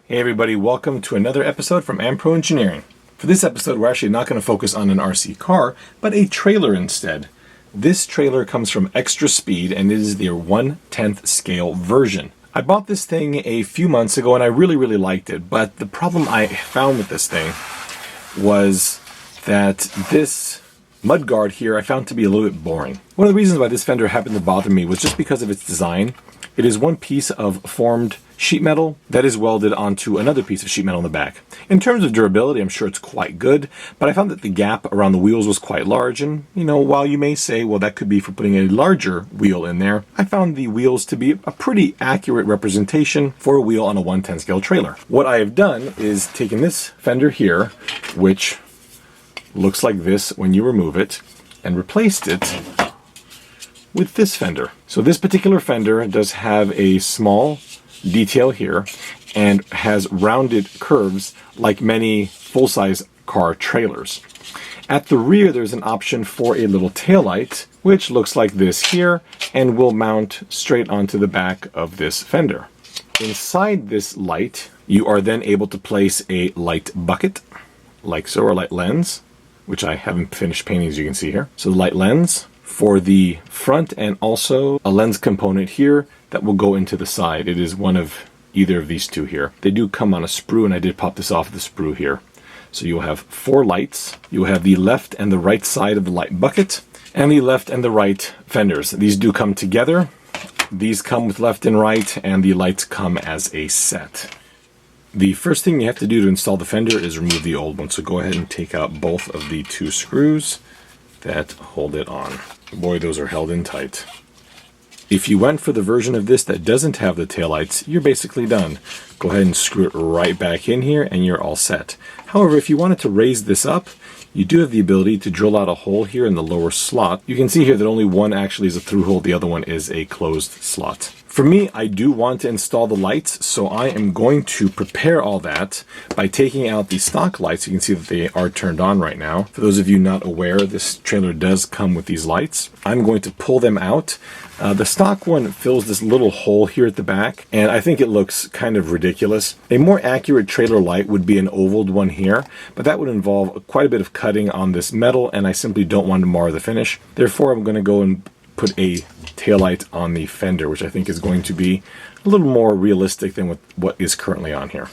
Hey everybody, welcome to another episode from Ampro Engineering. For this episode, we're actually not going to focus on an RC car, but a trailer instead. This trailer comes from Xtraspeed and it is their 1/10 scale version. I bought this thing a few months ago and I really liked it, but the problem I found with this thing was that this mudguard here I found to be a little bit boring. One of the reasons why this fender happened to bother me was just because of its design. It is one piece of formed sheet metal that is welded onto another piece of sheet metal in the back. In terms of durability, I'm sure it's quite good, but I found that the gap around the wheels was quite large, and while you may say, well, that could be for putting a larger wheel in there, I found the wheels to be a pretty accurate representation for a wheel on a 1/10 scale trailer. What I have done is taken this fender here, which looks like this when you remove it, and replaced it with this fender. So this particular fender does have a small detail here and has rounded curves like many full-size car trailers. At the rear there's an option for a little taillight which looks like this here and will mount straight onto the back of this fender. Inside this light you are then able to place a light bucket like so, or a light lens, which I haven't finished painting as you can see here. So the light lens for the front and also a lens component here that will go into the side. It is one of either of these two here. They do come on a sprue and I did pop this off the sprue here. So you'll have 4 lights. You'll have the left and the right side of the light bucket and the left and the right fenders. These do come together. These come with left and right and the lights come as a set. The first thing you have to do to install the fender is remove the old one. So go ahead and take out both of the 2 screws that hold it on. Boy, those are held in tight. If you went for the version of this that doesn't have the taillights, you're basically done. Go ahead and screw it right back in here and you're all set. However, if you wanted to raise this up, you do have the ability to drill out a hole here in the lower slot. You can see here that only one actually is a through hole, the other one is a closed slot. For me, I do want to install the lights, so I am going to prepare all that by taking out the stock lights. You can see that they are turned on right now. For those of you not aware, this trailer does come with these lights. I'm going to pull them out. The stock one fills this little hole here at the back, and I think it looks kind of ridiculous. A more accurate trailer light would be an ovaled one here, but that would involve quite a bit of cutting on this metal, and I simply don't want to mar the finish. Therefore, I'm going to go and put a taillight on the fender, which I think is going to be a little more realistic than what is currently on here.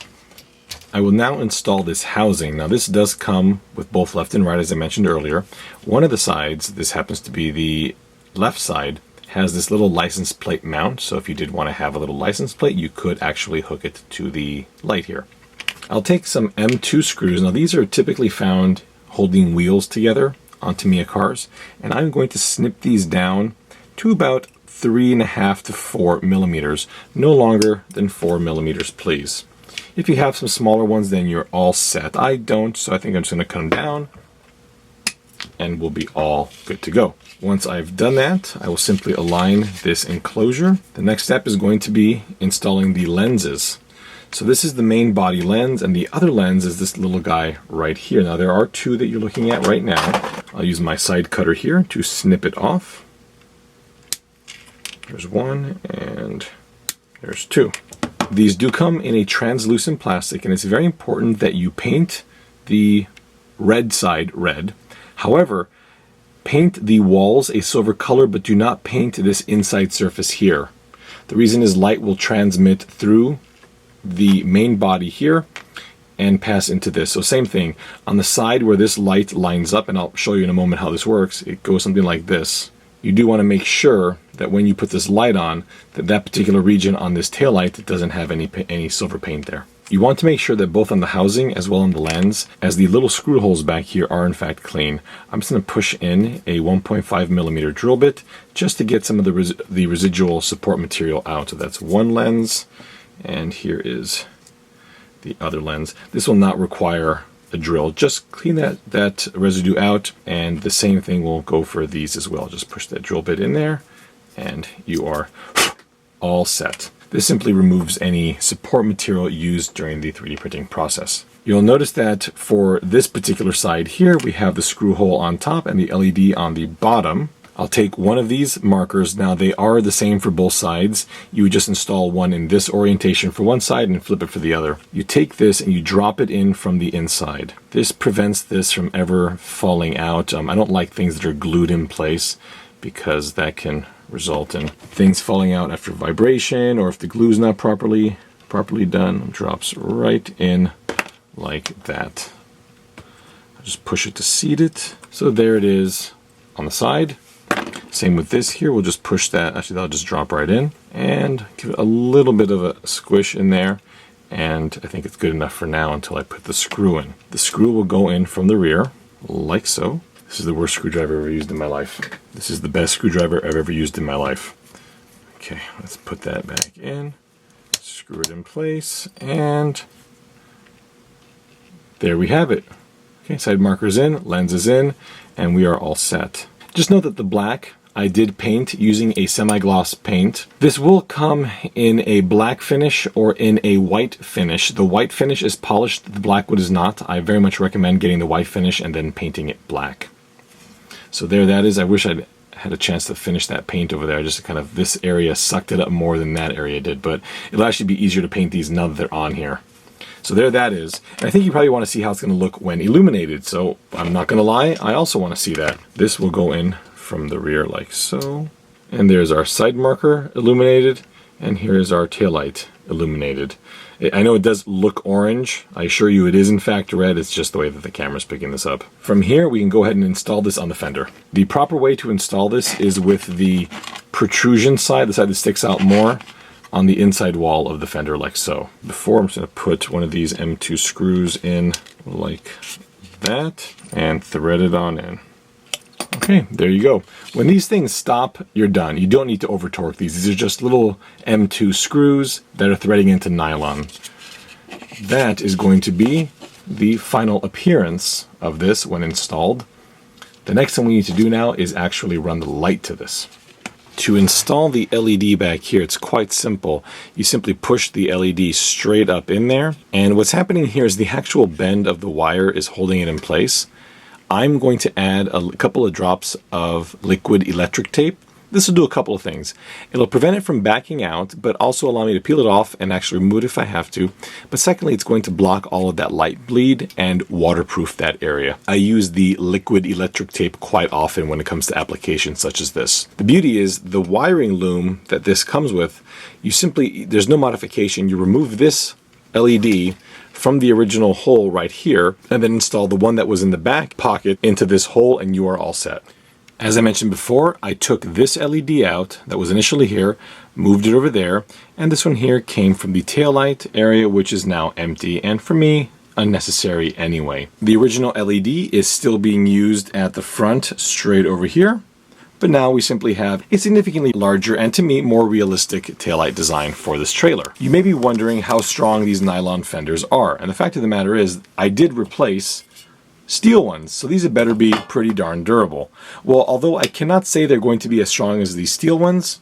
I will now install this housing. Now this does come with both left and right, as I mentioned earlier. One of the sides, this happens to be the left side, has this little license plate mount, so if you did want to have a little license plate, you could actually hook it to the light here. I'll take some M2 screws. Now these are typically found holding wheels together on Tamiya cars, and I'm going to snip these down to about 3.5 to 4 millimeters, no longer than 4 millimeters, please. If you have some smaller ones, then you're all set. I don't, so I think I'm just going to cut them down and we'll be all good to go. Once I've done that, I will simply align this enclosure. The next step is going to be installing the lenses. So this is the main body lens, and the other lens is this little guy right here. Now there are 2 that you're looking at right now. I'll use my side cutter here to snip it off. There's 1 and there's 2. These do come in a translucent plastic, and it's very important that you paint the red side red. However, paint the walls a silver color, but do not paint this inside surface here. The reason is light will transmit through the main body here and pass into this. So same thing on the side where this light lines up, and I'll show you in a moment how this works. It goes something like this. You do want to make sure that when you put this light on, that particular region on this taillight doesn't have any silver paint there. You want to make sure that both on the housing as well on the lens, as the little screw holes back here are in fact clean. I'm just going to push in a 1.5 millimeter drill bit just to get some of the residual support material out. So that's one lens, and here is the other lens. This will not require a drill. Just clean that residue out, and the same thing will go for these as well. Just push that drill bit in there and you are all set. This simply removes any support material used during the 3D printing process. You'll notice that for this particular side here, we have the screw hole on top and the LED on the bottom. I'll take one of these markers. Now they are the same for both sides. You would just install one in this orientation for one side and flip it for the other. You take this and you drop it in from the inside. This prevents this from ever falling out. I don't like things that are glued in place because that can result in things falling out after vibration, or if the glue's not properly done. It drops right in like that. I'll just push it to seat it. So there it is on the side. Same with this here. We'll just push that. Actually, that'll just drop right in and give it a little bit of a squish in there. And I think it's good enough for now until I put the screw in. The screw will go in from the rear, like so. This is the worst screwdriver I've ever used in my life. This is the best screwdriver I've ever used in my life. Okay, let's put that back in. Screw it in place, and there we have it. Okay, side markers in, lenses in, and we are all set. Just note that the black I did paint using a semi-gloss paint. This will come in a black finish or in a white finish. The white finish is polished, the black wood is not. I very much recommend getting the white finish and then painting it black. So there that is. I wish I'd had a chance to finish that paint over there. Just kind of, this area sucked it up more than that area did, but it'll actually be easier to paint these now that they're on here. So there that is. And I think you probably want to see how it's going to look when illuminated. So I'm not going to lie, I also want to see that. This will go in from the rear like so. And there's our side marker illuminated, and here is our taillight illuminated. I know it does look orange. I assure you it is in fact red. It's just the way that the camera's picking this up. From here, we can go ahead and install this on the fender. The proper way to install this is with the protrusion side, the side that sticks out more, on the inside wall of the fender like so. Before, I'm just going to put one of these M2 screws in like that and thread it on in. Okay, there you go. When these things stop, you're done. You don't need to over torque these. These are just little M2 screws that are threading into nylon. That is going to be the final appearance of this when installed. The next thing we need to do now is actually run the light to this. To install the LED back here, it's quite simple. You simply push the LED straight up in there, and what's happening here is the actual bend of the wire is holding it in place. I'm going to add a couple of drops of liquid electric tape. This will do a couple of things. It'll prevent it from backing out, but also allow me to peel it off and actually remove it if I have to. But secondly, it's going to block all of that light bleed and waterproof that area. I use the liquid electric tape quite often when it comes to applications such as this. The beauty is the wiring loom that this comes with, there's no modification. You remove this LED from the original hole right here, and then install the one that was in the back pocket into this hole, and you are all set. As I mentioned before, I took this LED out that was initially here, moved it over there, and this one here came from the taillight area, which is now empty, and for me, unnecessary anyway. The original LED is still being used at the front, straight over here, but now we simply have a significantly larger and, to me, more realistic taillight design for this trailer. You may be wondering how strong these nylon fenders are, and the fact of the matter is, I did replace steel ones, so these had better be pretty darn durable. Well, although I cannot say they're going to be as strong as these steel ones,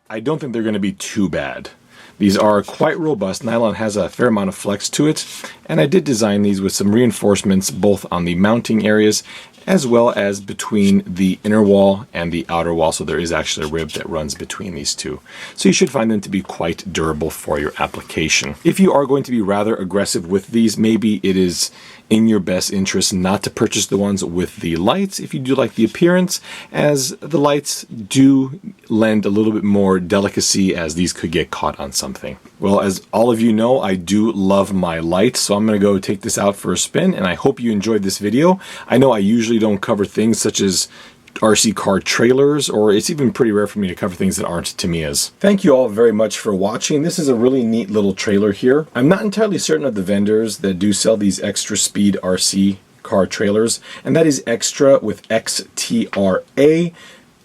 I don't think they're going to be too bad. These are quite robust. Nylon has a fair amount of flex to it, and I did design these with some reinforcements both on the mounting areas as well as between the inner wall and the outer wall, so there is actually a rib that runs between these two. So you should find them to be quite durable for your application. If you are going to be rather aggressive with these, maybe it is in your best interest not to purchase the ones with the lights if you do like the appearance, as the lights do lend a little bit more delicacy, as these could get caught on something. Well, as all of you know, I do love my lights, so I'm going to go take this out for a spin, and I hope you enjoyed this video. I know I usually don't cover things such as RC car trailers, or it's even pretty rare for me to cover things that aren't Tamiya's. Thank you all very much for watching. This is a really neat little trailer here. I'm not entirely certain of the vendors that do sell these Xtraspeed RC car trailers, and that is Xtra with Xtra,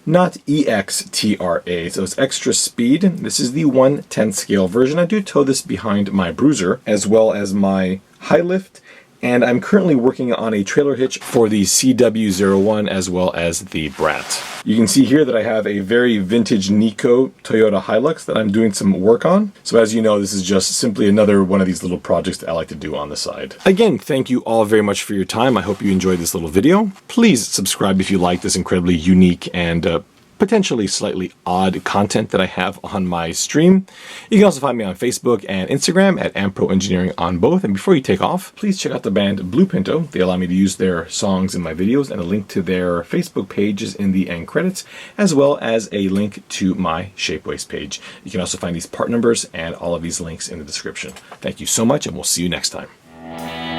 not EXTRA. So it's Xtraspeed. This is the 1/10 scale version. I do tow this behind my bruiser, as well as my high lift And I'm currently working on a trailer hitch for the CW01 as well as the Brat. You can see here that I have a very vintage Nico Toyota Hilux that I'm doing some work on. So as you know, this is just simply another one of these little projects that I like to do on the side. Again, thank you all very much for your time. I hope you enjoyed this little video. Please subscribe if you like this incredibly unique and potentially slightly odd content that I have on my stream. You can also find me on Facebook and Instagram at Ampro Engineering on both. And before you take off, please check out the band Blue Pinto. They allow me to use their songs in my videos, and a link to their Facebook page is in the end credits, as well as a link to my Shapeways page. You can also find these part numbers and all of these links in the description. Thank you so much, and we'll see you next time.